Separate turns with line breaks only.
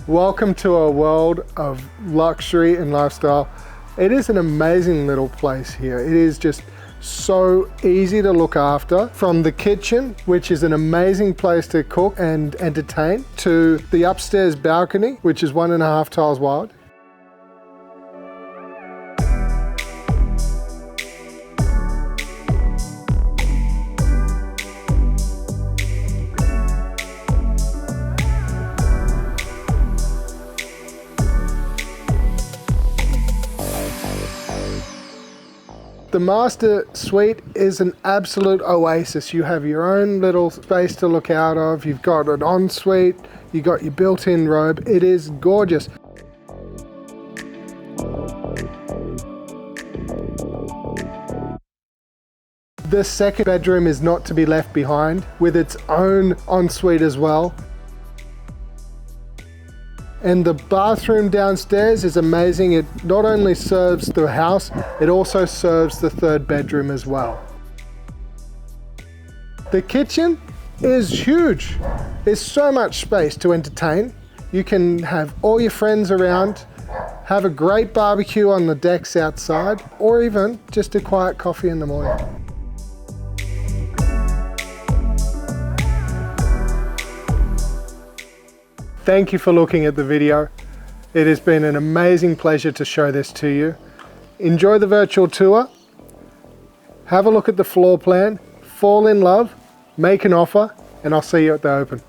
Welcome to a world of luxury and lifestyle. It is an amazing little place here. It is just so easy to look after. From the kitchen, which is an amazing place to cook and entertain, to the upstairs balcony, which is 1.5 tiles wide. The master suite is an absolute oasis. You have your own little space to look out of. You've got an ensuite, you've got your built-in robe. It is gorgeous. The second bedroom is not to be left behind, with its own ensuite as well. And the bathroom downstairs is amazing. It not only serves the house, it also serves the third bedroom as well. The kitchen is huge. There's so much space to entertain. You can have all your friends around, have a great barbecue on the decks outside, or even just a quiet coffee in the morning. Thank you for looking at the video. It has been an amazing pleasure to show this to you. Enjoy the virtual tour. Have a look at the floor plan, fall in love, make an offer, and I'll see you at the open.